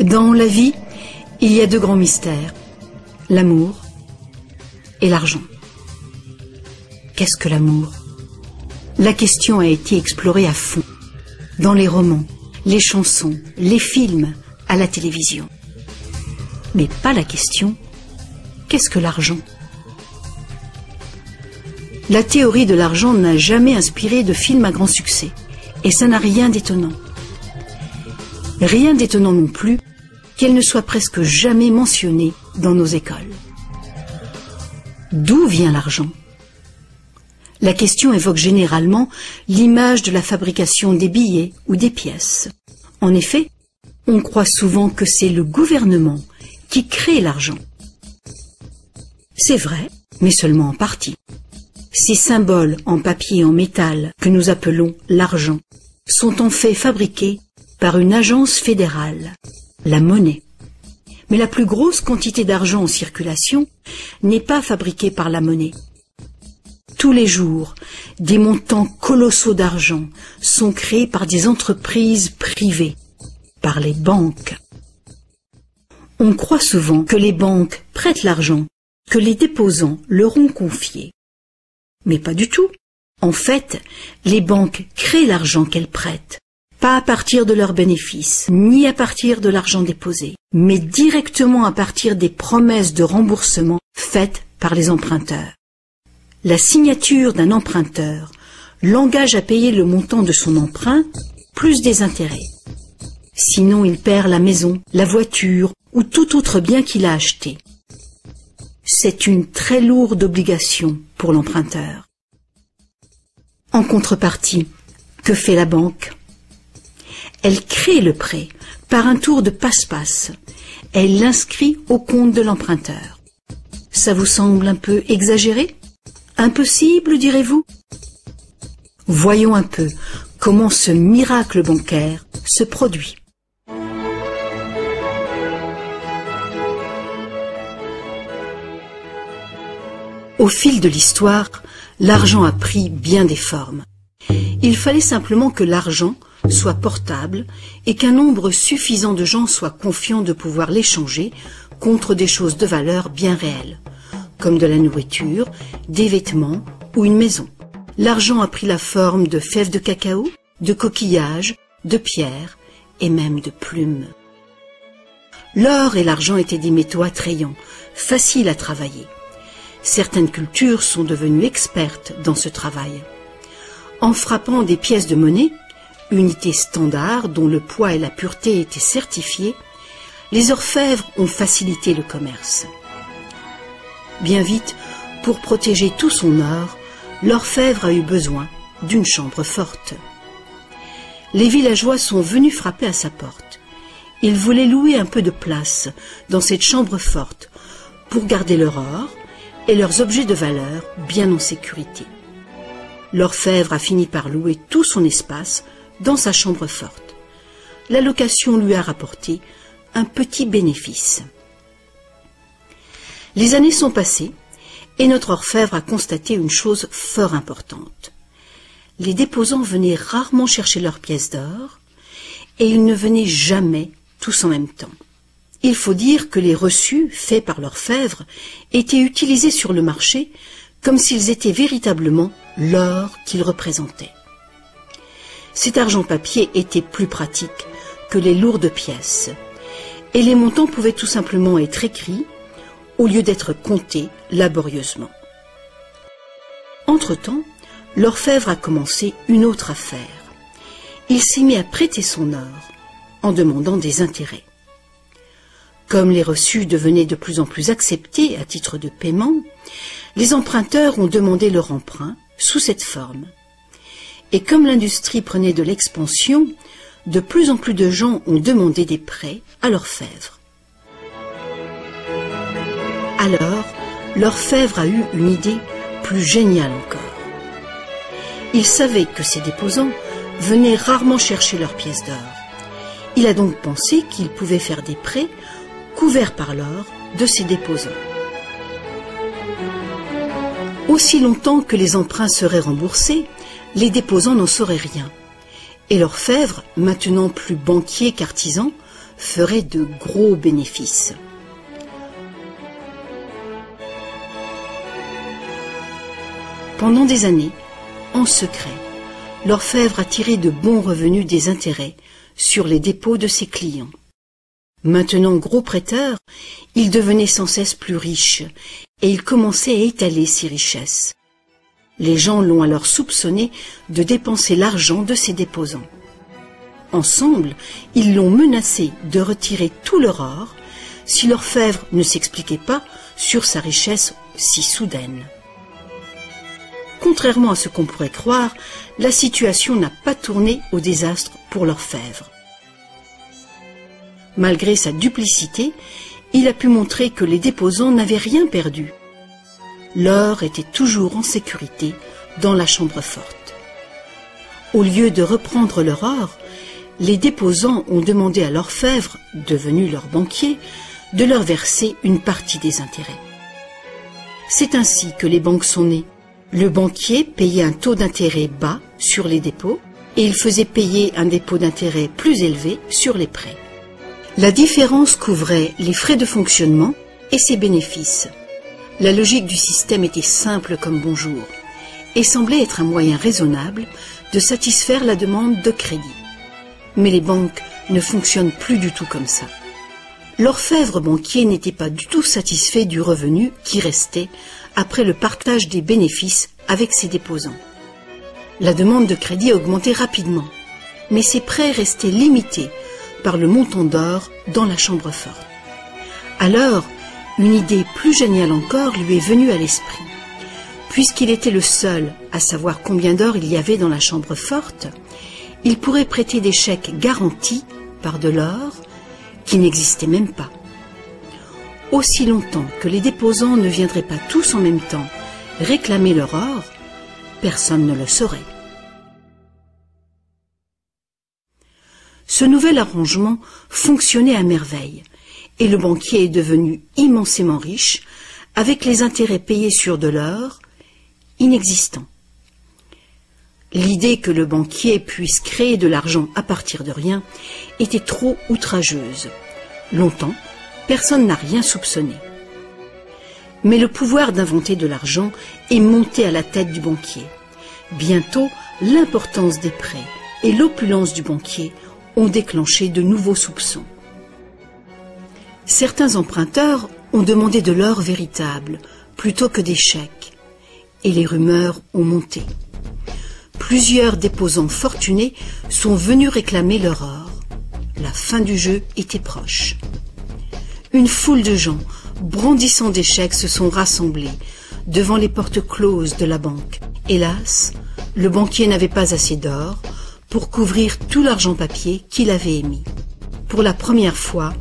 Dans la vie, il y a deux grands mystères, l'amour et l'argent. Qu'est-ce que l'amour? La question a été explorée à fond, dans les romans, les chansons, les films, à la télévision. Mais pas la question, qu'est-ce que l'argent? La théorie de l'argent n'a jamais inspiré de film à grand succès, et ça n'a rien d'étonnant. Rien d'étonnant non plus qu'elle ne soit presque jamais mentionnée dans nos écoles. D'où vient l'argent? La question évoque généralement l'image de la fabrication des billets ou des pièces. En effet, on croit souvent que c'est le gouvernement qui crée l'argent. C'est vrai, mais seulement en partie. Ces symboles en papier et en métal que nous appelons l'argent sont en fait fabriqués par une agence fédérale, la monnaie. Mais la plus grosse quantité d'argent en circulation n'est pas fabriquée par la monnaie. Tous les jours, des montants colossaux d'argent sont créés par des entreprises privées, par les banques. On croit souvent que les banques prêtent l'argent que les déposants leur ont confié. Mais pas du tout. En fait, les banques créent l'argent qu'elles prêtent, pas à partir de leurs bénéfices, ni à partir de l'argent déposé, mais directement à partir des promesses de remboursement faites par les emprunteurs. La signature d'un emprunteur l'engage à payer le montant de son emprunt plus des intérêts. Sinon, il perd la maison, la voiture ou tout autre bien qu'il a acheté. C'est une très lourde obligation pour l'emprunteur. En contrepartie, que fait la banque? Elle crée le prêt par un tour de passe-passe. Elle l'inscrit au compte de l'emprunteur. Ça vous semble un peu exagéré? Impossible, direz-vous? Voyons un peu comment ce miracle bancaire se produit. Au fil de l'histoire, l'argent a pris bien des formes. Il fallait simplement que l'argent soit portable et qu'un nombre suffisant de gens soient confiants de pouvoir l'échanger contre des choses de valeur bien réelles, comme de la nourriture, des vêtements ou une maison. L'argent a pris la forme de fèves de cacao, de coquillages, de pierres et même de plumes. L'or et l'argent étaient des métaux attrayants, faciles à travailler. Certaines cultures sont devenues expertes dans ce travail. En frappant des pièces de monnaie, unité standard dont le poids et la pureté étaient certifiés, les orfèvres ont facilité le commerce. Bien vite, pour protéger tout son or, l'orfèvre a eu besoin d'une chambre forte. Les villageois sont venus frapper à sa porte. Ils voulaient louer un peu de place dans cette chambre forte pour garder leur or et leurs objets de valeur bien en sécurité. L'orfèvre a fini par louer tout son espace dans sa chambre forte. La location lui a rapporté un petit bénéfice. Les années sont passées et notre orfèvre a constaté une chose fort importante. Les déposants venaient rarement chercher leurs pièces d'or et ils ne venaient jamais tous en même temps. Il faut dire que les reçus faits par l'orfèvre étaient utilisés sur le marché comme s'ils étaient véritablement l'or qu'ils représentaient. Cet argent papier était plus pratique que les lourdes pièces et les montants pouvaient tout simplement être écrits au lieu d'être comptés laborieusement. Entre-temps, l'orfèvre a commencé une autre affaire. Il s'est mis à prêter son or en demandant des intérêts. Comme les reçus devenaient de plus en plus acceptés à titre de paiement, les emprunteurs ont demandé leur emprunt sous cette forme. Et comme l'industrie prenait de l'expansion, de plus en plus de gens ont demandé des prêts à l'orfèvre. Alors, l'orfèvre a eu une idée plus géniale encore. Il savait que ces déposants venaient rarement chercher leurs pièces d'or. Il a donc pensé qu'il pouvait faire des prêts couverts par l'or de ces déposants. Aussi longtemps que les emprunts seraient remboursés, les déposants n'en sauraient rien. Et l'orfèvre, maintenant plus banquier qu'artisan, feraient de gros bénéfices. Pendant des années, en secret, l'orfèvre a tiré de bons revenus des intérêts sur les dépôts de ses clients. Maintenant gros prêteur, il devenait sans cesse plus riche et il commençait à étaler ses richesses. Les gens l'ont alors soupçonné de dépenser l'argent de ses déposants. Ensemble, ils l'ont menacé de retirer tout leur or si l'orfèvre ne s'expliquait pas sur sa richesse si soudaine. Contrairement à ce qu'on pourrait croire, la situation n'a pas tourné au désastre pour l'orfèvre. Malgré sa duplicité, il a pu montrer que les déposants n'avaient rien perdu. L'or était toujours en sécurité dans la chambre forte. Au lieu de reprendre leur or, les déposants ont demandé à l'orfèvre, devenu leur banquier, de leur verser une partie des intérêts. C'est ainsi que les banques sont nées. Le banquier payait un taux d'intérêt bas sur les dépôts et il faisait payer un dépôt d'intérêt plus élevé sur les prêts. La différence couvrait les frais de fonctionnement et ses bénéfices. La logique du système était simple comme bonjour et semblait être un moyen raisonnable de satisfaire la demande de crédit. Mais les banques ne fonctionnent plus du tout comme ça. L'orfèvre banquier n'était pas du tout satisfait du revenu qui restait après le partage des bénéfices avec ses déposants. La demande de crédit augmentait rapidement, mais ses prêts restaient limités par le montant d'or dans la chambre forte. Alors, une idée plus géniale encore lui est venue à l'esprit. Puisqu'il était le seul à savoir combien d'or il y avait dans la chambre forte, il pourrait prêter des chèques garantis par de l'or qui n'existait même pas. Aussi longtemps que les déposants ne viendraient pas tous en même temps réclamer leur or, personne ne le saurait. Ce nouvel arrangement fonctionnait à merveille et le banquier est devenu immensément riche avec les intérêts payés sur de l'or inexistant. L'idée que le banquier puisse créer de l'argent à partir de rien était trop outrageuse. Longtemps, personne n'a rien soupçonné. Mais le pouvoir d'inventer de l'argent est monté à la tête du banquier. Bientôt, l'importance des prêts et l'opulence du banquier ont déclenché de nouveaux soupçons. Certains emprunteurs ont demandé de l'or véritable plutôt que des chèques, et les rumeurs ont monté. Plusieurs déposants fortunés sont venus réclamer leur or. La fin du jeu était proche. Une foule de gens, brandissant des chèques, se sont rassemblés devant les portes closes de la banque. Hélas, le banquier n'avait pas assez d'or pour couvrir tout l'argent papier qu'il avait émis. Pour la première fois,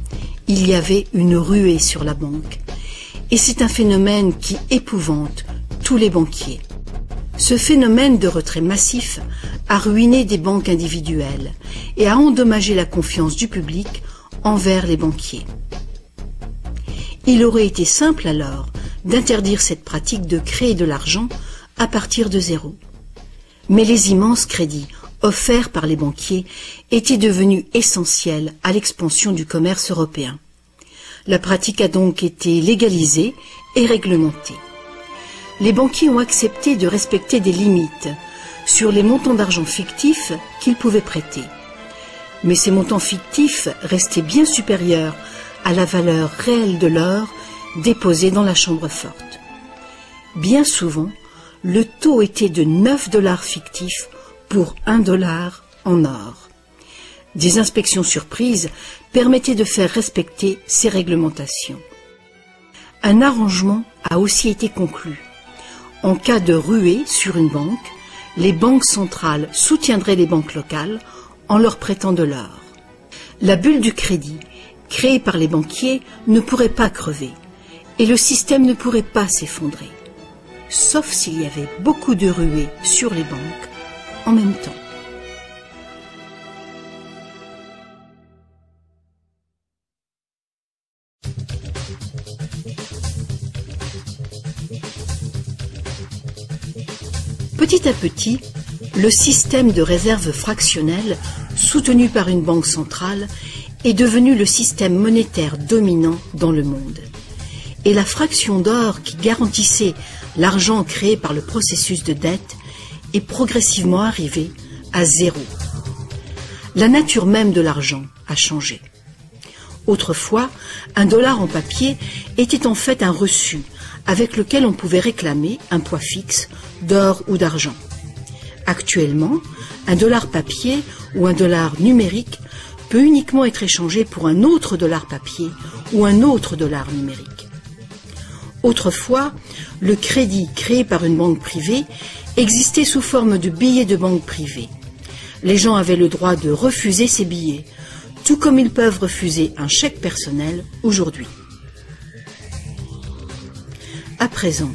il y avait une ruée sur la banque. Et c'est un phénomène qui épouvante tous les banquiers. Ce phénomène de retrait massif a ruiné des banques individuelles et a endommagé la confiance du public envers les banquiers. Il aurait été simple alors d'interdire cette pratique de créer de l'argent à partir de zéro. Mais les immenses crédits offerts par les banquiers étaient devenus essentiels à l'expansion du commerce européen. La pratique a donc été légalisée et réglementée. Les banquiers ont accepté de respecter des limites sur les montants d'argent fictifs qu'ils pouvaient prêter. Mais ces montants fictifs restaient bien supérieurs à la valeur réelle de l'or déposé dans la chambre forte. Bien souvent, le taux était de 9 $ fictifs pour 1 $ en or. Des inspections surprises permettaient de faire respecter ces réglementations. Un arrangement a aussi été conclu. En cas de ruée sur une banque, les banques centrales soutiendraient les banques locales en leur prêtant de l'or. La bulle du crédit, créée par les banquiers, ne pourrait pas crever et le système ne pourrait pas s'effondrer, sauf s'il y avait beaucoup de ruées sur les banques en même temps. Petit à petit, le système de réserve fractionnelle, soutenu par une banque centrale, est devenu le système monétaire dominant dans le monde. Et la fraction d'or qui garantissait l'argent créé par le processus de dette est progressivement arrivée à zéro. La nature même de l'argent a changé. Autrefois, un dollar en papier était en fait un reçu avec lequel on pouvait réclamer un poids fixe d'or ou d'argent. Actuellement, un dollar papier ou un dollar numérique peut uniquement être échangé pour un autre dollar papier ou un autre dollar numérique. Autrefois, le crédit créé par une banque privée existait sous forme de billets de banque privée. Les gens avaient le droit de refuser ces billets, tout comme ils peuvent refuser un chèque personnel aujourd'hui. À présent,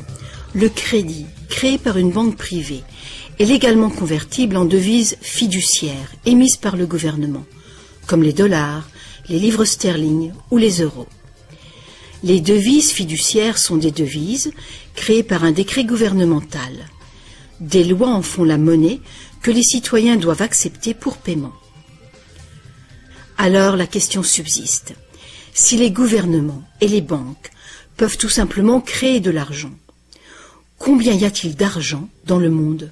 le crédit créé par une banque privée est légalement convertible en devises fiduciaires émises par le gouvernement, comme les dollars, les livres sterling ou les euros. Les devises fiduciaires sont des devises créées par un décret gouvernemental. Des lois en font la monnaie que les citoyens doivent accepter pour paiement. Alors la question subsiste. Si les gouvernements et les banques peuvent tout simplement créer de l'argent, combien y a-t-il d'argent dans le monde?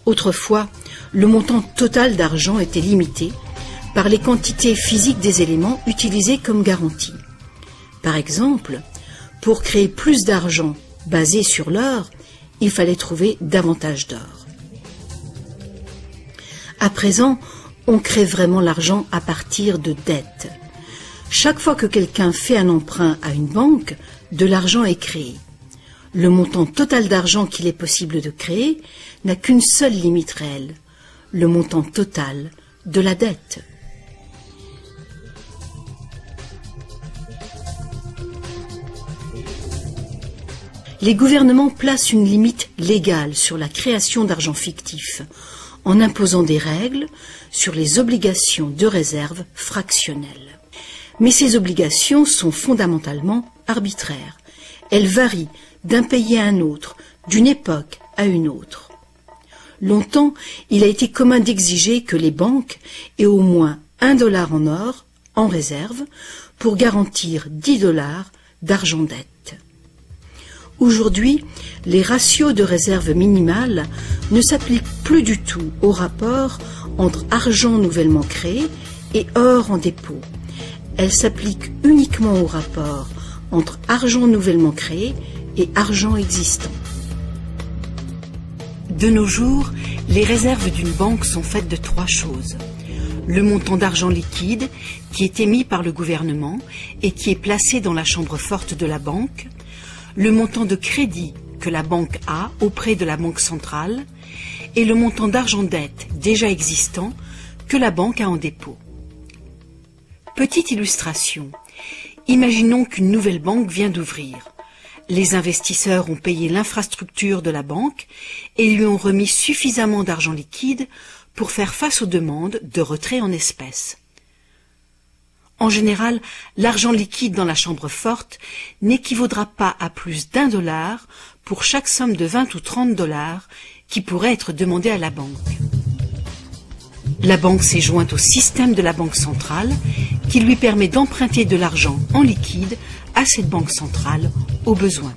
Autrefois, le montant total d'argent était limité par les quantités physiques des éléments utilisés comme garantie. Par exemple, pour créer plus d'argent basé sur l'or, il fallait trouver davantage d'or. À présent, on crée vraiment l'argent à partir de dettes. Chaque fois que quelqu'un fait un emprunt à une banque, de l'argent est créé. Le montant total d'argent qu'il est possible de créer n'a qu'une seule limite réelle, le montant total de la dette. Les gouvernements placent une limite légale sur la création d'argent fictif, en imposant des règles sur les obligations de réserve fractionnelles. Mais ces obligations sont fondamentalement arbitraires. Elles varient d'un pays à un autre, d'une époque à une autre. Longtemps, il a été commun d'exiger que les banques aient au moins $1 en or, en réserve, pour garantir $10 d'argent-dette. Aujourd'hui, les ratios de réserve minimale ne s'appliquent plus du tout au rapport entre argent nouvellement créé et or en dépôt. Elles s'appliquent uniquement au rapport entre argent nouvellement créé et argent existant. De nos jours, les réserves d'une banque sont faites de 3 choses. Le montant d'argent liquide qui est émis par le gouvernement et qui est placé dans la chambre forte de la banque, le montant de crédit que la banque a auprès de la banque centrale et le montant d'argent-dette déjà existant que la banque a en dépôt. Petite illustration. Imaginons qu'une nouvelle banque vient d'ouvrir. Les investisseurs ont payé l'infrastructure de la banque et lui ont remis suffisamment d'argent liquide pour faire face aux demandes de retrait en espèces. En général, l'argent liquide dans la chambre forte n'équivaudra pas à plus d'$1 pour chaque somme de 20 ou 30 $ qui pourrait être demandée à la banque. La banque s'est jointe au système de la banque centrale qui lui permet d'emprunter de l'argent en liquide à cette banque centrale au besoin.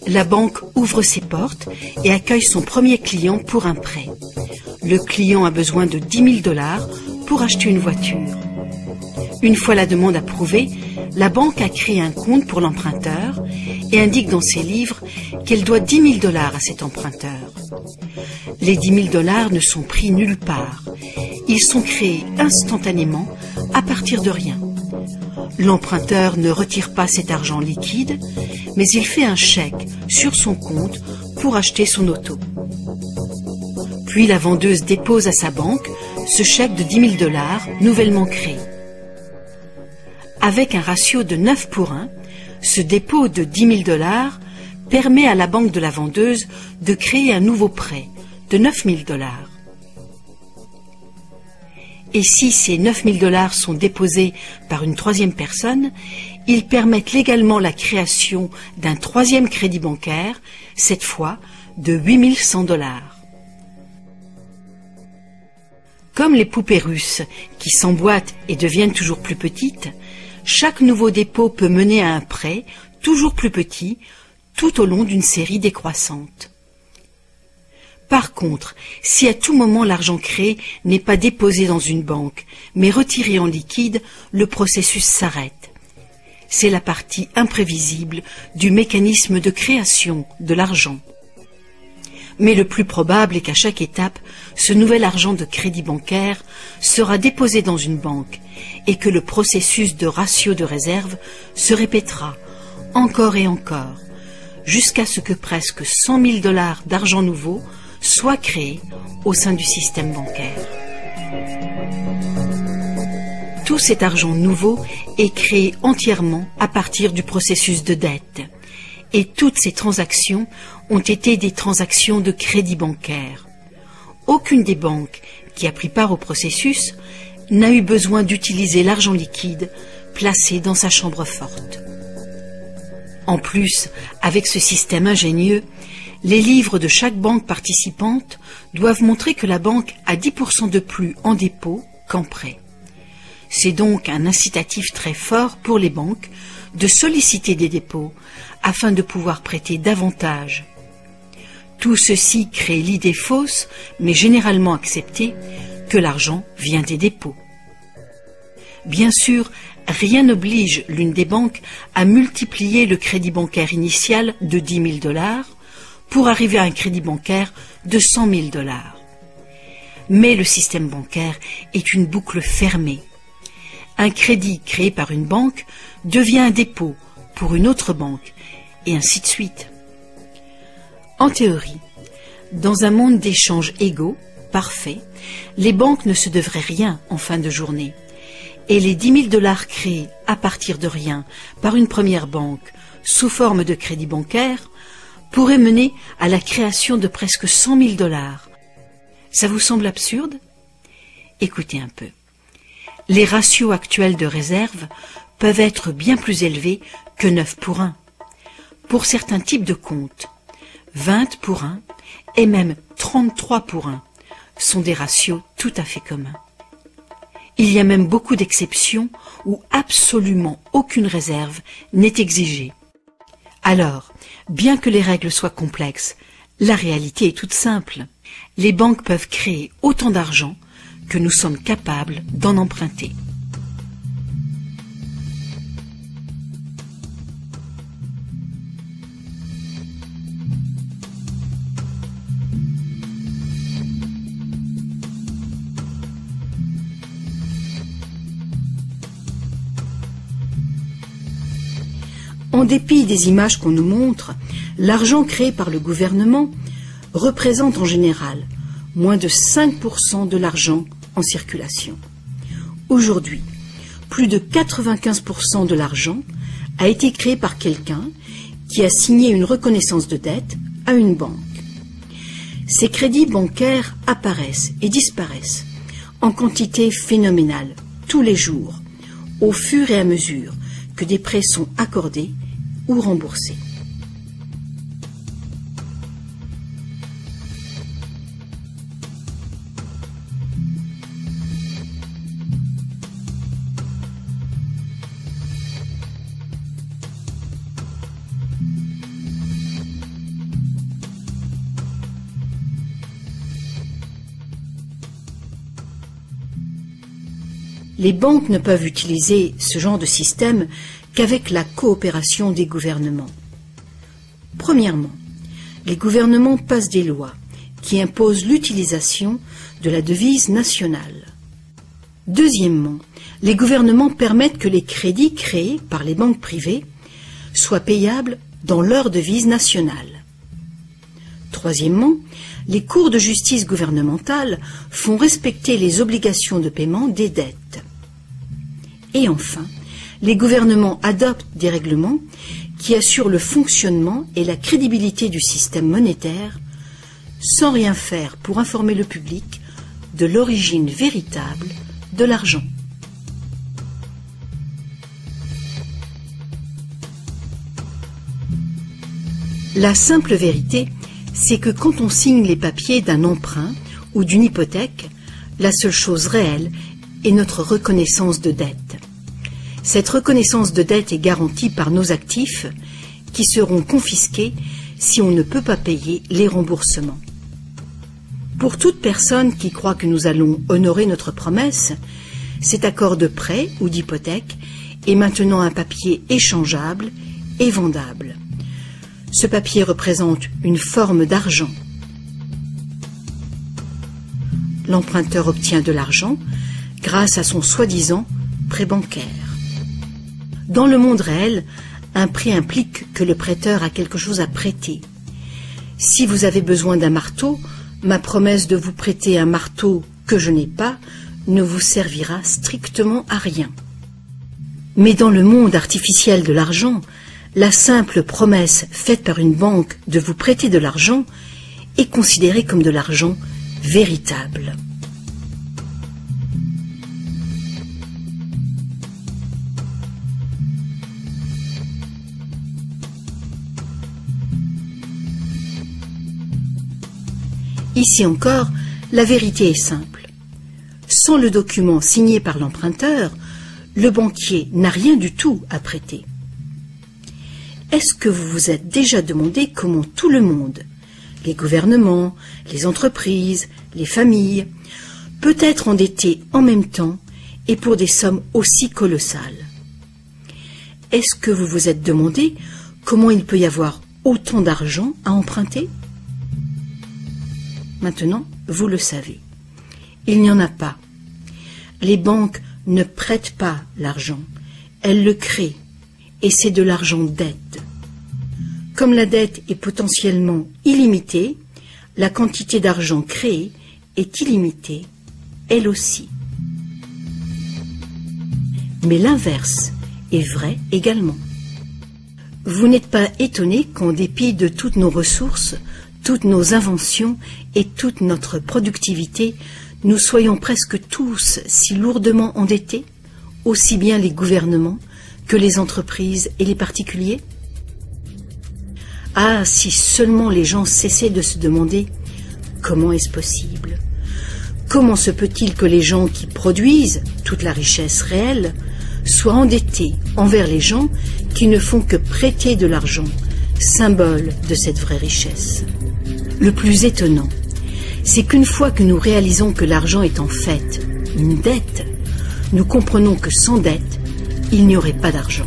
La banque ouvre ses portes et accueille son premier client pour un prêt. Le client a besoin de 10 000 $ pour acheter une voiture. Une fois la demande approuvée, la banque a créé un compte pour l'emprunteur et indique dans ses livres qu'elle doit 10 000 $ à cet emprunteur. Les 10 000 $ ne sont pris nulle part. Ils sont créés instantanément à partir de rien. L'emprunteur ne retire pas cet argent liquide, mais il fait un chèque sur son compte pour acheter son auto. Puis la vendeuse dépose à sa banque ce chèque de 10 000 $ nouvellement créé. Avec un ratio de 9:1, ce dépôt de 10 000 $ permet à la banque de la vendeuse de créer un nouveau prêt de 9 000 $. Et si ces 9 000 $ sont déposés par une troisième personne, ils permettent légalement la création d'un troisième crédit bancaire, cette fois de 8 100 $. Comme les poupées russes qui s'emboîtent et deviennent toujours plus petites, chaque nouveau dépôt peut mener à un prêt toujours plus petit tout au long d'une série décroissante. Par contre, si à tout moment l'argent créé n'est pas déposé dans une banque, mais retiré en liquide, le processus s'arrête. C'est la partie imprévisible du mécanisme de création de l'argent. Mais le plus probable est qu'à chaque étape, ce nouvel argent de crédit bancaire sera déposé dans une banque et que le processus de ratio de réserve se répétera encore et encore, jusqu'à ce que presque 100 000 $ d'argent nouveau soit créé au sein du système bancaire. Tout cet argent nouveau est créé entièrement à partir du processus de dette. Et toutes ces transactions ont été des transactions de crédit bancaire. Aucune des banques qui a pris part au processus n'a eu besoin d'utiliser l'argent liquide placé dans sa chambre forte. En plus, avec ce système ingénieux, les livres de chaque banque participante doivent montrer que la banque a 10% de plus en dépôt qu'en prêt. C'est donc un incitatif très fort pour les banques de solliciter des dépôts afin de pouvoir prêter davantage. Tout ceci crée l'idée fausse, mais généralement acceptée, que l'argent vient des dépôts. Bien sûr, rien n'oblige l'une des banques à multiplier le crédit bancaire initial de 10 000 $ pour arriver à un crédit bancaire de 100 000 $. Mais le système bancaire est une boucle fermée. Un crédit créé par une banque devient un dépôt pour une autre banque, et ainsi de suite. En théorie, dans un monde d'échanges égaux, parfait, les banques ne se devraient rien en fin de journée. Et les 10 000 $ créés à partir de rien par une première banque sous forme de crédit bancaire pourraient mener à la création de presque 100 000 $. Ça vous semble absurde? Écoutez un peu. Les ratios actuels de réserve peuvent être bien plus élevés que 9 pour 1. Pour certains types de comptes, 20 pour 1 et même 33 pour 1 sont des ratios tout à fait communs. Il y a même beaucoup d'exceptions où absolument aucune réserve n'est exigée. Alors, bien que les règles soient complexes, la réalité est toute simple. Les banques peuvent créer autant d'argent que nous sommes capables d'en emprunter. En dépit des images qu'on nous montre, l'argent créé par le gouvernement représente en général moins de 5% de l'argent en circulation. Aujourd'hui, plus de 95% de l'argent a été créé par quelqu'un qui a signé une reconnaissance de dette à une banque. Ces crédits bancaires apparaissent et disparaissent en quantité phénoménale tous les jours, au fur et à mesure que des prêts sont accordés ou remboursés. Les banques ne peuvent utiliser ce genre de système qu'avec la coopération des gouvernements. Premièrement, les gouvernements passent des lois qui imposent l'utilisation de la devise nationale. Deuxièmement, les gouvernements permettent que les crédits créés par les banques privées soient payables dans leur devise nationale. Troisièmement, les cours de justice gouvernementales font respecter les obligations de paiement des dettes. Et enfin, les gouvernements adoptent des règlements qui assurent le fonctionnement et la crédibilité du système monétaire sans rien faire pour informer le public de l'origine véritable de l'argent. La simple vérité, c'est que quand on signe les papiers d'un emprunt ou d'une hypothèque, la seule chose réelle est notre reconnaissance de dette. Cette reconnaissance de dette est garantie par nos actifs qui seront confisqués si on ne peut pas payer les remboursements. Pour toute personne qui croit que nous allons honorer notre promesse, cet accord de prêt ou d'hypothèque est maintenant un papier échangeable et vendable. Ce papier représente une forme d'argent. L'emprunteur obtient de l'argent grâce à son soi-disant prêt bancaire. Dans le monde réel, un prêt implique que le prêteur a quelque chose à prêter. Si vous avez besoin d'un marteau, ma promesse de vous prêter un marteau que je n'ai pas ne vous servira strictement à rien. Mais dans le monde artificiel de l'argent, la simple promesse faite par une banque de vous prêter de l'argent est considérée comme de l'argent véritable. Ici encore, la vérité est simple. Sans le document signé par l'emprunteur, le banquier n'a rien du tout à prêter. Est-ce que vous vous êtes déjà demandé comment tout le monde, les gouvernements, les entreprises, les familles, peut être endetté en même temps et pour des sommes aussi colossales? Est-ce que vous vous êtes demandé comment il peut y avoir autant d'argent à emprunter? Maintenant, vous le savez. Il n'y en a pas. Les banques ne prêtent pas l'argent. Elles le créent. Et c'est de l'argent dette. Comme la dette est potentiellement illimitée, la quantité d'argent créée est illimitée, elle aussi. Mais l'inverse est vrai également. Vous n'êtes pas étonné qu'en dépit de toutes nos ressources, toutes nos inventions et toute notre productivité, nous soyons presque tous si lourdement endettés, aussi bien les gouvernements que les entreprises et les particuliers? Ah, si seulement les gens cessaient de se demander comment est-ce possible? Comment se peut-il que les gens qui produisent toute la richesse réelle soient endettés envers les gens qui ne font que prêter de l'argent, symbole de cette vraie richesse? Le plus étonnant, c'est qu'une fois que nous réalisons que l'argent est en fait une dette, nous comprenons que sans dette, il n'y aurait pas d'argent.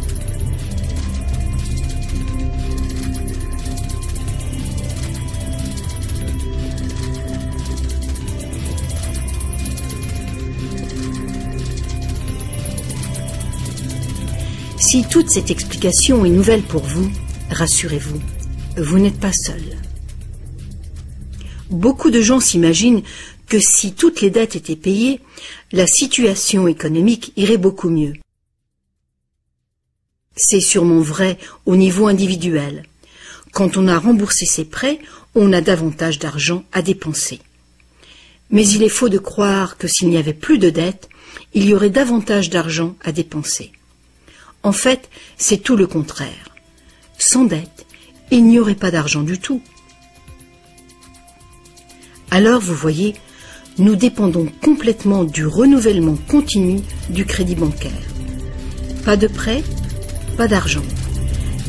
Si toute cette explication est nouvelle pour vous, rassurez-vous, vous n'êtes pas seul. Beaucoup de gens s'imaginent que si toutes les dettes étaient payées, la situation économique irait beaucoup mieux. C'est sûrement vrai au niveau individuel. Quand on a remboursé ses prêts, on a davantage d'argent à dépenser. Mais il est faux de croire que s'il n'y avait plus de dettes, il y aurait davantage d'argent à dépenser. En fait, c'est tout le contraire. Sans dette, il n'y aurait pas d'argent du tout. Alors, vous voyez, nous dépendons complètement du renouvellement continu du crédit bancaire. Pas de prêt, pas d'argent.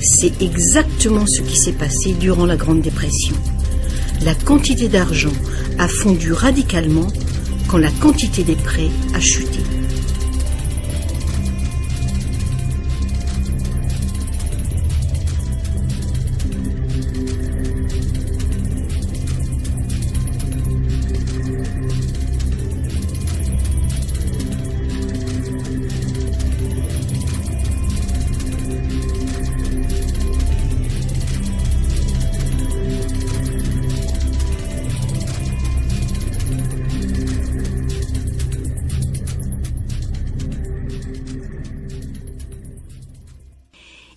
C'est exactement ce qui s'est passé durant la Grande Dépression. La quantité d'argent a fondu radicalement quand la quantité des prêts a chuté.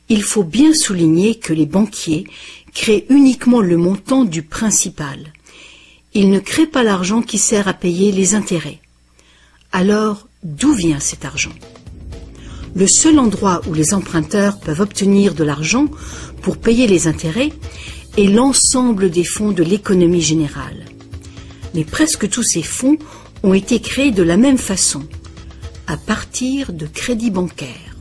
Il faut bien souligner que les banquiers créent uniquement le montant du principal. Ils ne créent pas l'argent qui sert à payer les intérêts. Alors, d'où vient cet argent. Le seul endroit où les emprunteurs peuvent obtenir de l'argent pour payer les intérêts est l'ensemble des fonds de l'économie générale. Mais presque tous ces fonds ont été créés de la même façon, à partir de crédits bancaires.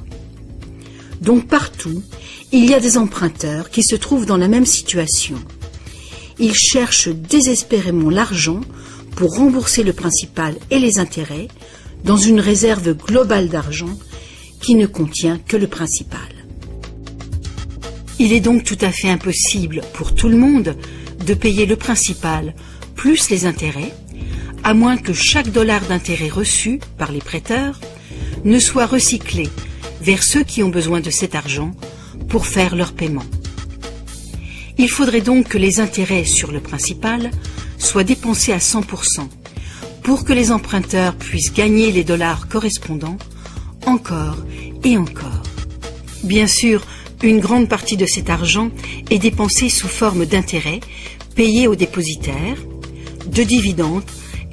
Donc partout, il y a des emprunteurs qui se trouvent dans la même situation. Ils cherchent désespérément l'argent pour rembourser le principal et les intérêts dans une réserve globale d'argent qui ne contient que le principal. Il est donc tout à fait impossible pour tout le monde de payer le principal plus les intérêts, à moins que chaque dollar d'intérêt reçu par les prêteurs ne soit recyclé vers ceux qui ont besoin de cet argent pour faire leur paiement. Il faudrait donc que les intérêts sur le principal soient dépensés à 100% pour que les emprunteurs puissent gagner les dollars correspondants encore et encore. Bien sûr, une grande partie de cet argent est dépensée sous forme d'intérêts payés aux dépositaires, de dividendes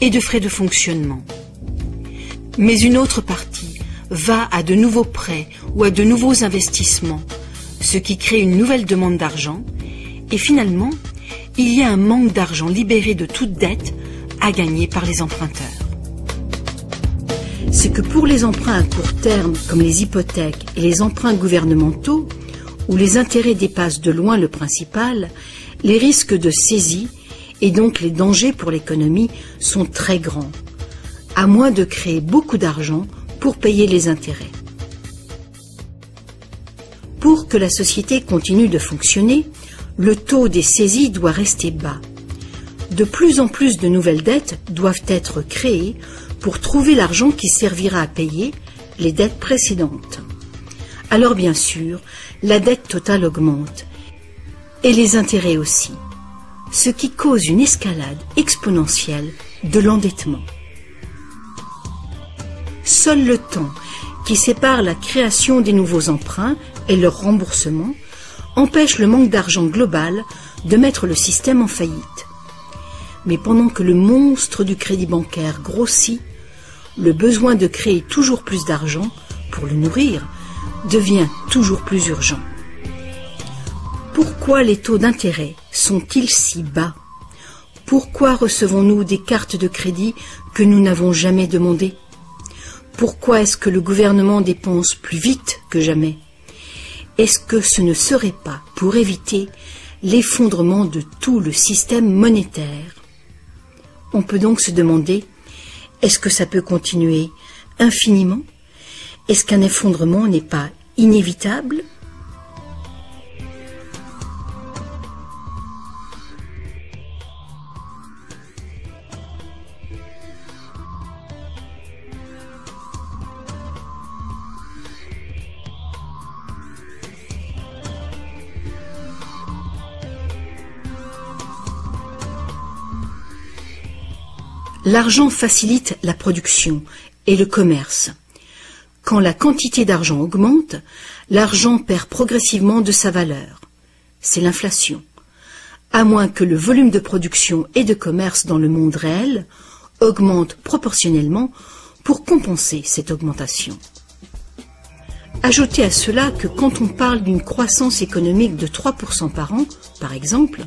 et de frais de fonctionnement. Mais une autre partie va à de nouveaux prêts ou à de nouveaux investissements, ce qui crée une nouvelle demande d'argent, et finalement, il y a un manque d'argent libéré de toute dette à gagner par les emprunteurs. C'est que pour les emprunts à court terme, comme les hypothèques et les emprunts gouvernementaux, où les intérêts dépassent de loin le principal, les risques de saisie et donc les dangers pour l'économie sont très grands, à moins de créer beaucoup d'argent pour payer les intérêts. Pour que la société continue de fonctionner, le taux des saisies doit rester bas. De plus en plus de nouvelles dettes doivent être créées pour trouver l'argent qui servira à payer les dettes précédentes. Alors bien sûr, la dette totale augmente, et les intérêts aussi, ce qui cause une escalade exponentielle de l'endettement. Seul le temps qui sépare la création des nouveaux emprunts et leur remboursement empêche le manque d'argent global de mettre le système en faillite. Mais pendant que le monstre du crédit bancaire grossit, le besoin de créer toujours plus d'argent pour le nourrir devient toujours plus urgent. Pourquoi les taux d'intérêt sont-ils si bas? Pourquoi recevons-nous des cartes de crédit que nous n'avons jamais demandées? Pourquoi est-ce que le gouvernement dépense plus vite que jamais? Est-ce que ce ne serait pas pour éviter l'effondrement de tout le système monétaire? On peut donc se demander, est-ce que ça peut continuer infiniment? Est-ce qu'un effondrement n'est pas inévitable? L'argent facilite la production et le commerce. Quand la quantité d'argent augmente, l'argent perd progressivement de sa valeur. C'est l'inflation. À moins que le volume de production et de commerce dans le monde réel augmente proportionnellement pour compenser cette augmentation. Ajoutez à cela que quand on parle d'une croissance économique de 3% par an, par exemple,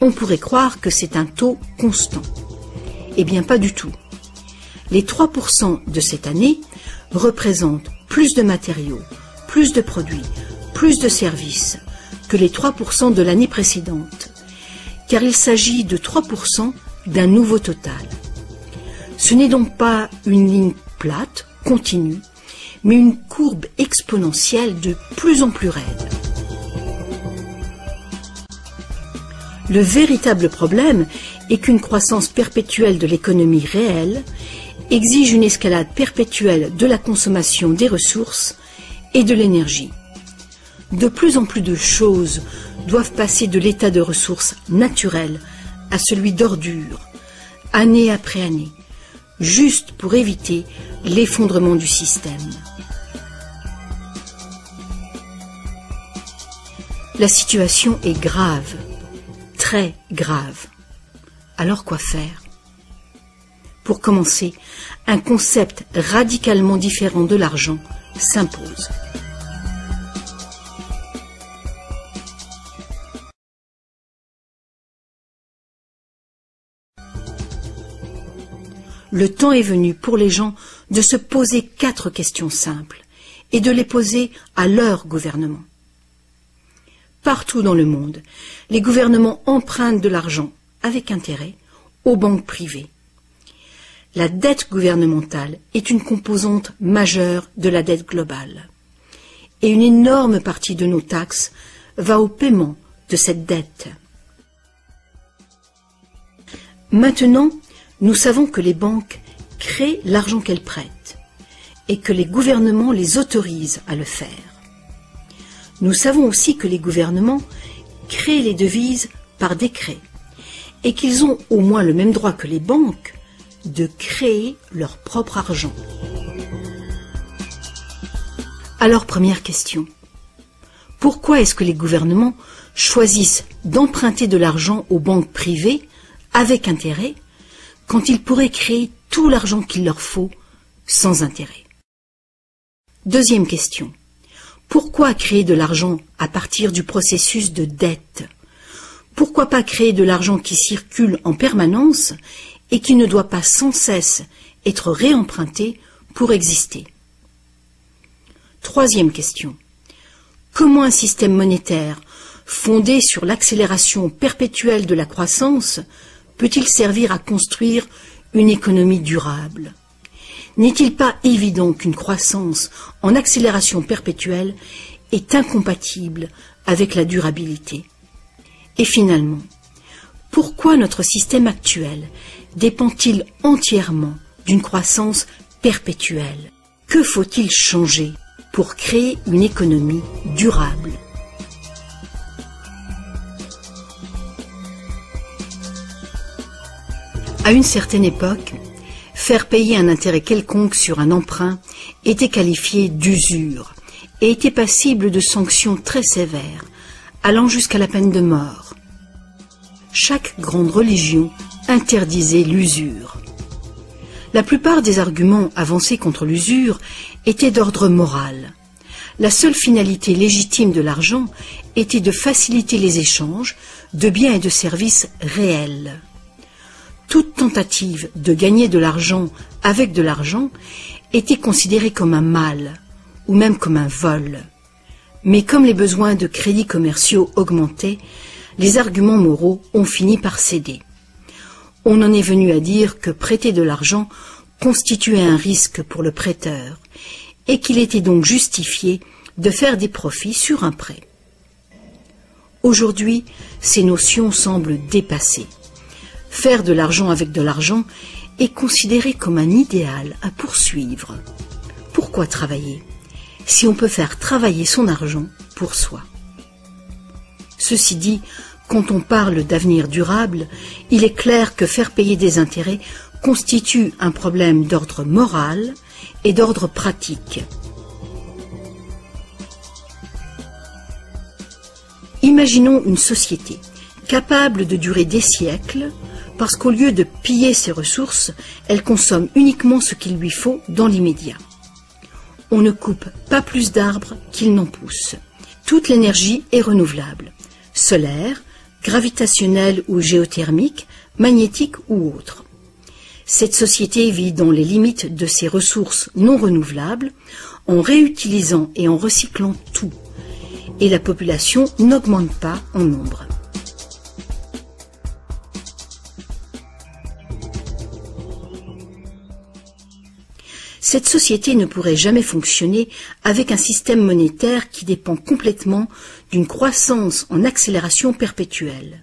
on pourrait croire que c'est un taux constant. Eh bien, pas du tout. Les 3% de cette année représentent plus de matériaux, plus de produits, plus de services que les 3% de l'année précédente, car il s'agit de 3% d'un nouveau total. Ce n'est donc pas une ligne plate, continue, mais une courbe exponentielle de plus en plus raide. Le véritable problème est qu'une croissance perpétuelle de l'économie réelle exige une escalade perpétuelle de la consommation des ressources et de l'énergie. De plus en plus de choses doivent passer de l'état de ressources naturelles à celui d'ordures, année après année, juste pour éviter l'effondrement du système. La situation est grave, très grave. Alors quoi faire? Pour commencer, un concept radicalement différent de l'argent s'impose. Le temps est venu pour les gens de se poser 4 questions simples et de les poser à leur gouvernement. Partout dans le monde, les gouvernements empruntent de l'argent avec intérêt aux banques privées. La dette gouvernementale est une composante majeure de la dette globale. Et une énorme partie de nos taxes va au paiement de cette dette. Maintenant, nous savons que les banques créent l'argent qu'elles prêtent et que les gouvernements les autorisent à le faire. Nous savons aussi que les gouvernements créent les devises par décret et qu'ils ont au moins le même droit que les banques de créer leur propre argent. Alors, première question. Pourquoi est-ce que les gouvernements choisissent d'emprunter de l'argent aux banques privées avec intérêt quand ils pourraient créer tout l'argent qu'il leur faut sans intérêt? Deuxième question. Pourquoi créer de l'argent à partir du processus de dette? Pourquoi pas créer de l'argent qui circule en permanence et qui ne doit pas sans cesse être réemprunté pour exister? Troisième question. Comment un système monétaire fondé sur l'accélération perpétuelle de la croissance peut-il servir à construire une économie durable? N'est-il pas évident qu'une croissance en accélération perpétuelle est incompatible avec la durabilité? Et finalement, pourquoi notre système actuel dépend-il entièrement d'une croissance perpétuelle? Que faut-il changer pour créer une économie durable? À une certaine époque, faire payer un intérêt quelconque sur un emprunt était qualifié d'usure et était passible de sanctions très sévères, allant jusqu'à la peine de mort. Chaque grande religion interdisait l'usure. La plupart des arguments avancés contre l'usure étaient d'ordre moral. La seule finalité légitime de l'argent était de faciliter les échanges de biens et de services réels. Toute tentative de gagner de l'argent avec de l'argent était considérée comme un mal, ou même comme un vol. Mais comme les besoins de crédits commerciaux augmentaient, les arguments moraux ont fini par céder. On en est venu à dire que prêter de l'argent constituait un risque pour le prêteur, et qu'il était donc justifié de faire des profits sur un prêt. Aujourd'hui, ces notions semblent dépassées. Faire de l'argent avec de l'argent est considéré comme un idéal à poursuivre. Pourquoi travailler si on peut faire travailler son argent pour soi? Ceci dit, quand on parle d'avenir durable, il est clair que faire payer des intérêts constitue un problème d'ordre moral et d'ordre pratique. Imaginons une société capable de durer des siècles parce qu'au lieu de piller ses ressources, elle consomme uniquement ce qu'il lui faut dans l'immédiat. On ne coupe pas plus d'arbres qu'il n'en pousse. Toute l'énergie est renouvelable, solaire, gravitationnelle ou géothermique, magnétique ou autre. Cette société vit dans les limites de ses ressources non renouvelables, en réutilisant et en recyclant tout. Et la population n'augmente pas en nombre. Cette société ne pourrait jamais fonctionner avec un système monétaire qui dépend complètement d'une croissance en accélération perpétuelle.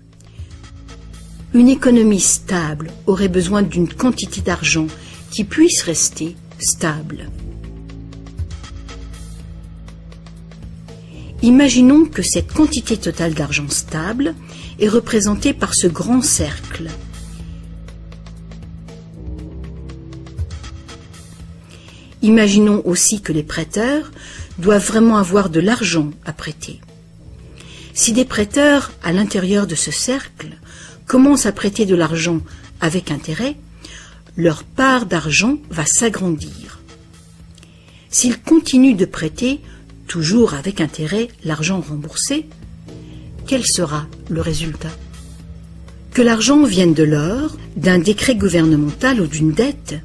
Une économie stable aurait besoin d'une quantité d'argent qui puisse rester stable. Imaginons que cette quantité totale d'argent stable est représentée par ce grand cercle. Imaginons aussi que les prêteurs doivent vraiment avoir de l'argent à prêter. Si des prêteurs, à l'intérieur de ce cercle, commencent à prêter de l'argent avec intérêt, leur part d'argent va s'agrandir. S'ils continuent de prêter, toujours avec intérêt, l'argent remboursé, quel sera le résultat? Que l'argent vienne de l'or, d'un décret gouvernemental ou d'une dette,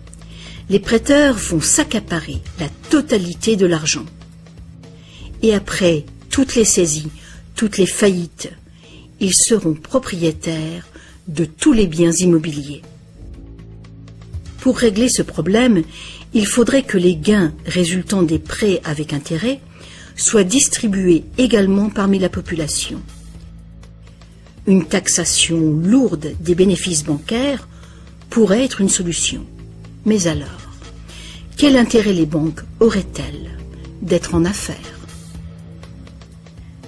les prêteurs vont s'accaparer la totalité de l'argent. Et après toutes les saisies, toutes les faillites, ils seront propriétaires de tous les biens immobiliers. Pour régler ce problème, il faudrait que les gains résultant des prêts avec intérêt soient distribués également parmi la population. Une taxation lourde des bénéfices bancaires pourrait être une solution. Mais alors, quel intérêt les banques auraient-elles d'être en affaires?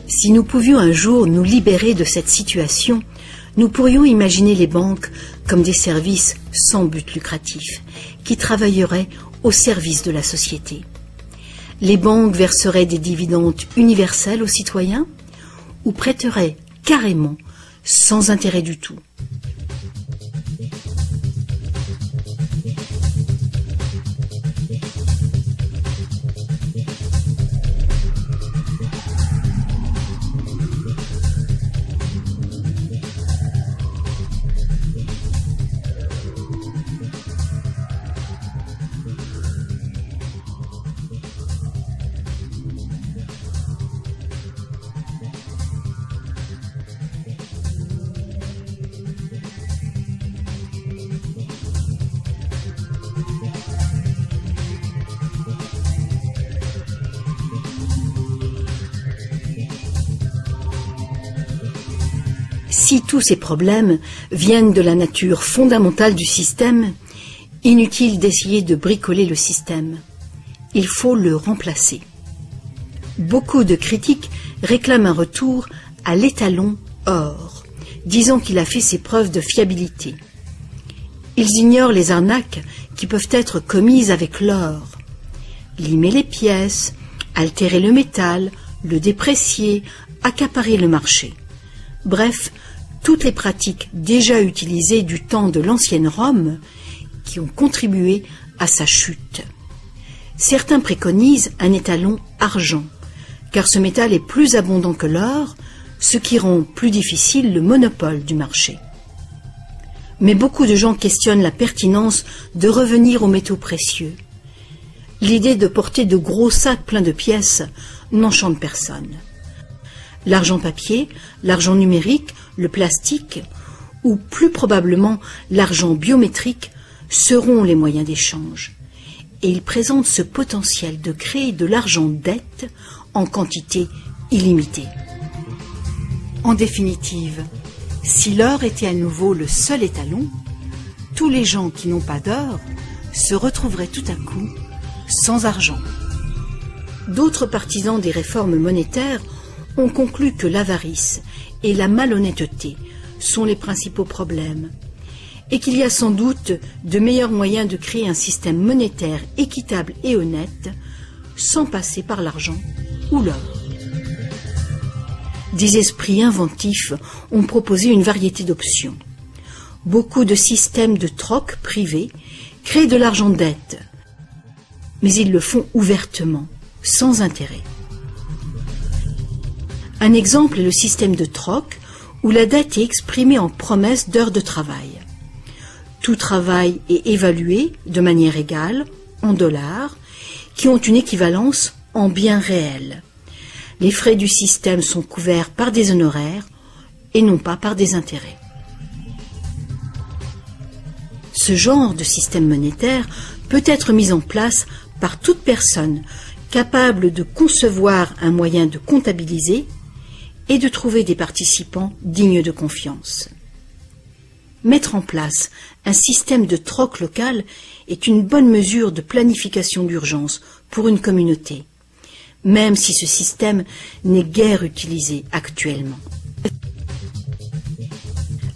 Si nous pouvions un jour nous libérer de cette situation, nous pourrions imaginer les banques comme des services sans but lucratif, qui travailleraient au service de la société. Les banques verseraient des dividendes universels aux citoyens ou prêteraient carrément sans intérêt du tout. Si tous ces problèmes viennent de la nature fondamentale du système, inutile d'essayer de bricoler le système. Il faut le remplacer. Beaucoup de critiques réclament un retour à l'étalon or, disant qu'il a fait ses preuves de fiabilité. Ils ignorent les arnaques qui peuvent être commises avec l'or. Limer les pièces, altérer le métal, le déprécier, accaparer le marché. Bref, toutes les pratiques déjà utilisées du temps de l'ancienne Rome qui ont contribué à sa chute. Certains préconisent un étalon argent, car ce métal est plus abondant que l'or, ce qui rend plus difficile le monopole du marché. Mais beaucoup de gens questionnent la pertinence de revenir aux métaux précieux. L'idée de porter de gros sacs pleins de pièces n'enchante personne. L'argent papier, l'argent numérique, le plastique, ou plus probablement l'argent biométrique, seront les moyens d'échange. Et ils présentent ce potentiel de créer de l'argent dette en quantité illimitée. En définitive, si l'or était à nouveau le seul étalon, tous les gens qui n'ont pas d'or se retrouveraient tout à coup sans argent. D'autres partisans des réformes monétaires ont conclu que l'avarice et la malhonnêteté sont les principaux problèmes et qu'il y a sans doute de meilleurs moyens de créer un système monétaire équitable et honnête sans passer par l'argent ou l'or. Des esprits inventifs ont proposé une variété d'options. Beaucoup de systèmes de troc privés créent de l'argent dette, mais ils le font ouvertement, sans intérêt. Un exemple est le système de troc où la dette est exprimée en promesse d'heures de travail. Tout travail est évalué de manière égale, en dollars, qui ont une équivalence en biens réels. Les frais du système sont couverts par des honoraires et non pas par des intérêts. Ce genre de système monétaire peut être mis en place par toute personne capable de concevoir un moyen de comptabiliser et de trouver des participants dignes de confiance. Mettre en place un système de troc local est une bonne mesure de planification d'urgence pour une communauté, même si ce système n'est guère utilisé actuellement.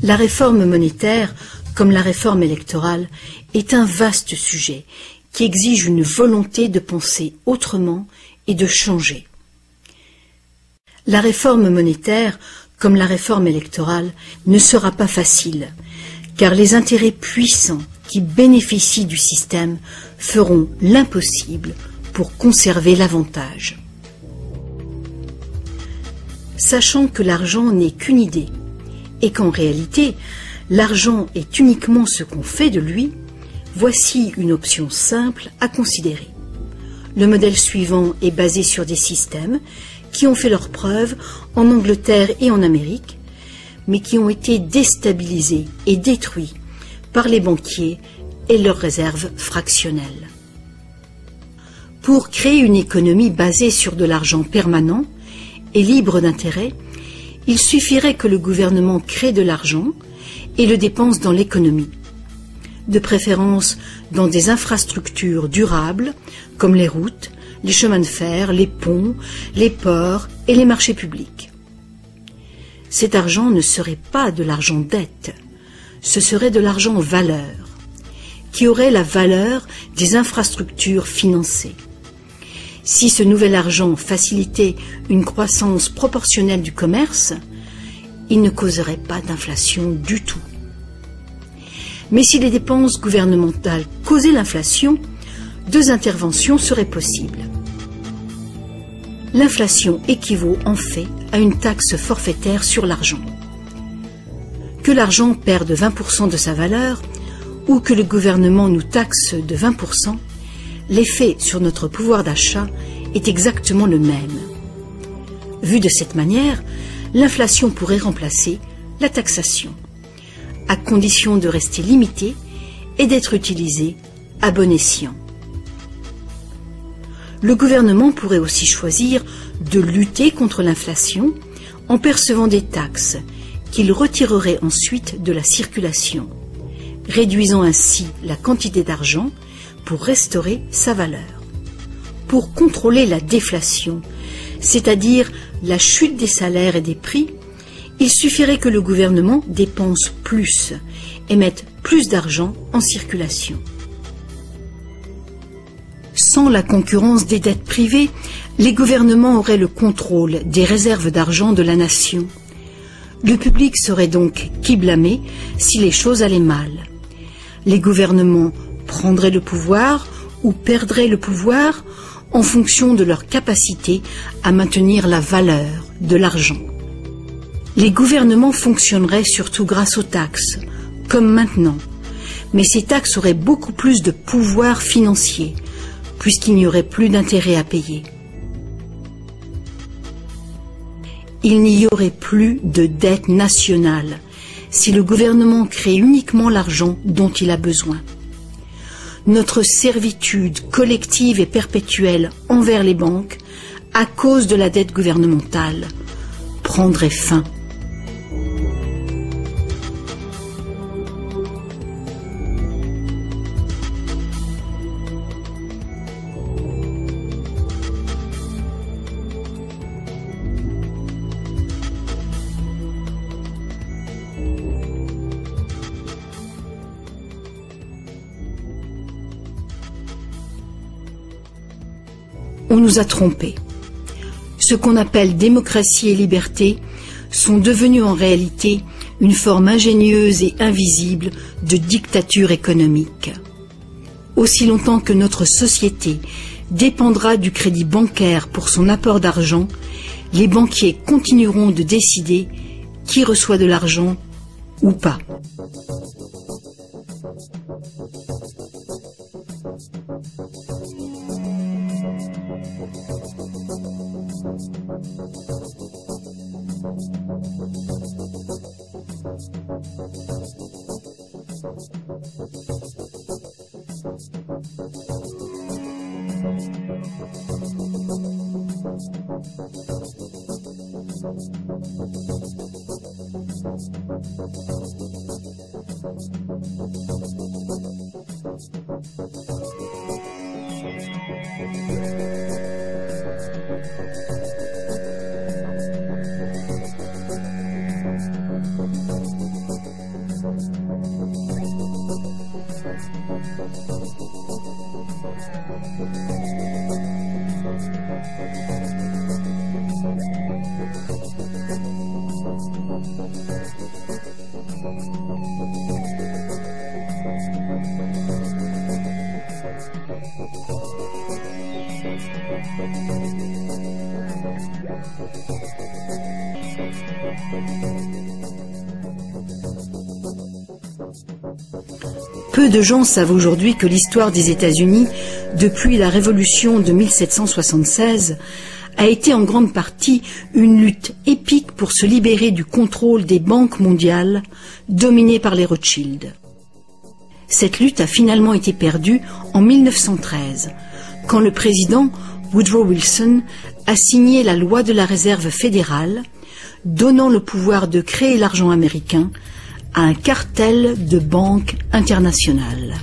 La réforme monétaire, comme la réforme électorale, est un vaste sujet qui exige une volonté de penser autrement et de changer. La réforme monétaire, comme la réforme électorale, ne sera pas facile, car les intérêts puissants qui bénéficient du système feront l'impossible pour conserver l'avantage. Sachant que l'argent n'est qu'une idée et qu'en réalité, l'argent est uniquement ce qu'on fait de lui, voici une option simple à considérer. Le modèle suivant est basé sur des systèmes qui ont fait leurs preuves en Angleterre et en Amérique, mais qui ont été déstabilisés et détruits par les banquiers et leurs réserves fractionnelles. Pour créer une économie basée sur de l'argent permanent et libre d'intérêt, il suffirait que le gouvernement crée de l'argent et le dépense dans l'économie, de préférence dans des infrastructures durables comme les routes, les chemins de fer, les ponts, les ports et les marchés publics. Cet argent ne serait pas de l'argent dette, ce serait de l'argent valeur, qui aurait la valeur des infrastructures financées. Si ce nouvel argent facilitait une croissance proportionnelle du commerce, il ne causerait pas d'inflation du tout. Mais si les dépenses gouvernementales causaient l'inflation, deux interventions seraient possibles. L'inflation équivaut en fait à une taxe forfaitaire sur l'argent. Que l'argent perde 20% de sa valeur ou que le gouvernement nous taxe de 20%, l'effet sur notre pouvoir d'achat est exactement le même. Vu de cette manière, l'inflation pourrait remplacer la taxation, à condition de rester limitée et d'être utilisée à bon escient. Le gouvernement pourrait aussi choisir de lutter contre l'inflation en percevant des taxes qu'il retirerait ensuite de la circulation, réduisant ainsi la quantité d'argent pour restaurer sa valeur. Pour contrôler la déflation, c'est-à-dire la chute des salaires et des prix, il suffirait que le gouvernement dépense plus et mette plus d'argent en circulation. Sans la concurrence des dettes privées, les gouvernements auraient le contrôle des réserves d'argent de la nation. Le public serait donc qui blâmer si les choses allaient mal. Les gouvernements prendraient le pouvoir ou perdraient le pouvoir en fonction de leur capacité à maintenir la valeur de l'argent. Les gouvernements fonctionneraient surtout grâce aux taxes, comme maintenant, mais ces taxes auraient beaucoup plus de pouvoir financier, puisqu'il n'y aurait plus d'intérêt à payer. Il n'y aurait plus de dette nationale si le gouvernement crée uniquement l'argent dont il a besoin. Notre servitude collective et perpétuelle envers les banques, à cause de la dette gouvernementale, prendrait fin. On nous a trompés. Ce qu'on appelle démocratie et liberté sont devenus en réalité une forme ingénieuse et invisible de dictature économique. Aussi longtemps que notre société dépendra du crédit bancaire pour son apport d'argent, les banquiers continueront de décider qui reçoit de l'argent ou pas. Peu de gens savent aujourd'hui que l'histoire des États-Unis, depuis la Révolution de 1776, a été en grande partie une lutte épique pour se libérer du contrôle des banques mondiales dominées par les Rothschild. Cette lutte a finalement été perdue en 1913, quand le président Woodrow Wilson a signé la loi de la réserve fédérale, donnant le pouvoir de créer l'argent américain à un cartel de banques internationales.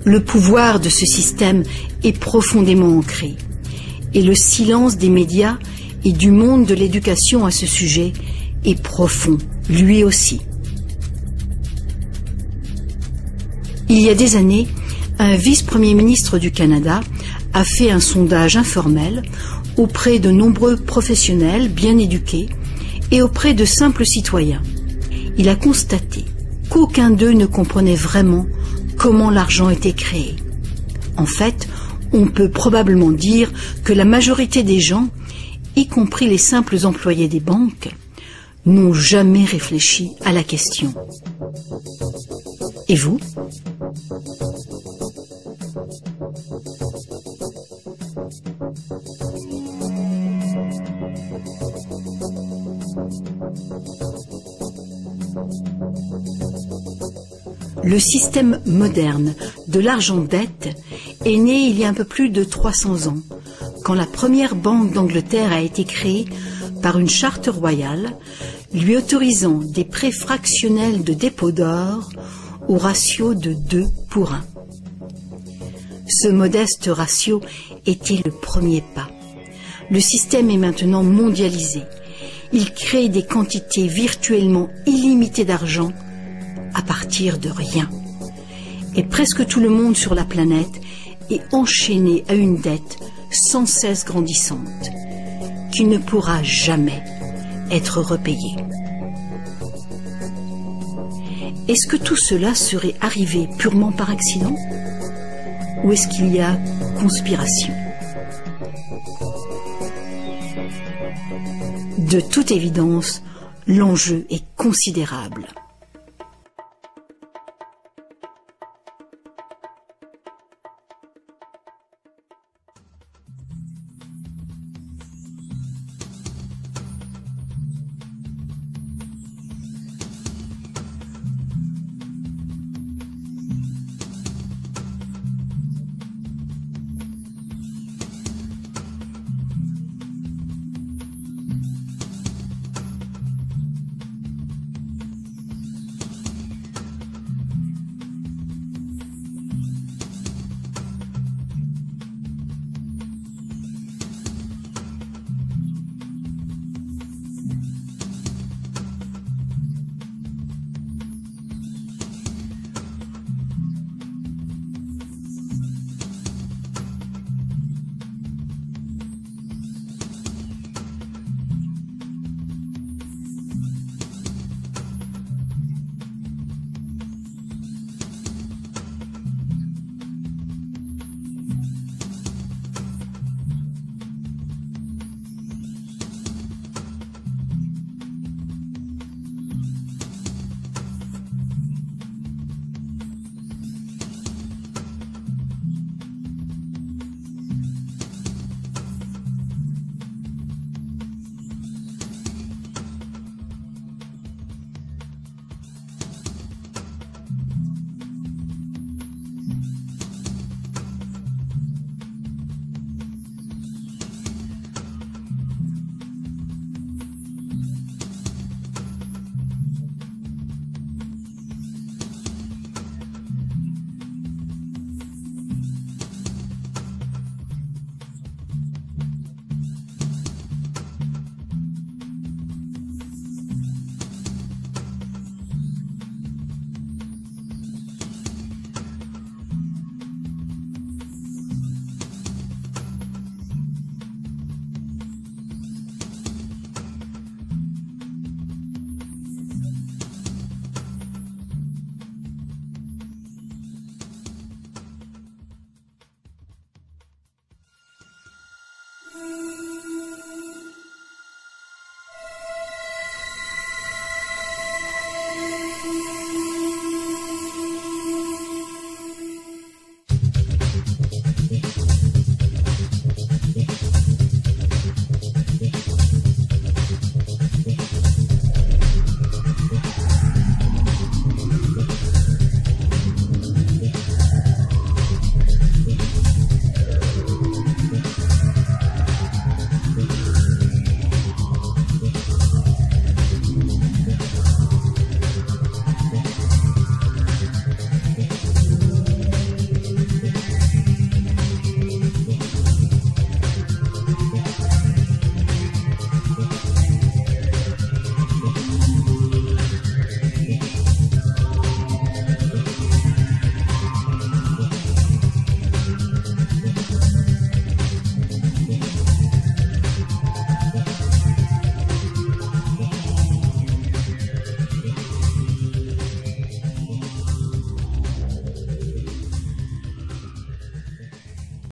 Le pouvoir de ce système est profondément ancré, et le silence des médias et du monde de l'éducation à ce sujet est profond, lui aussi. Il y a des années, un vice-premier ministre du Canada a fait un sondage informel auprès de nombreux professionnels bien éduqués et auprès de simples citoyens. Il a constaté qu'aucun d'eux ne comprenait vraiment comment l'argent était créé. En fait, on peut probablement dire que la majorité des gens, y compris les simples employés des banques, n'ont jamais réfléchi à la question. Et vous ? Le système moderne de l'argent-dette est né il y a un peu plus de 300 ans, quand la première banque d'Angleterre a été créée par une charte royale, lui autorisant des prêts fractionnels de dépôt d'or au ratio de 2 pour 1. Ce modeste ratio était le premier pas. Le système est maintenant mondialisé. Il crée des quantités virtuellement illimitées d'argent à partir de rien. Et presque tout le monde sur la planète est enchaîné à une dette sans cesse grandissante, qui ne pourra jamais être repayée. Est-ce que tout cela serait arrivé purement par accident? Ou est-ce qu'il y a conspiration? De toute évidence, l'enjeu est considérable.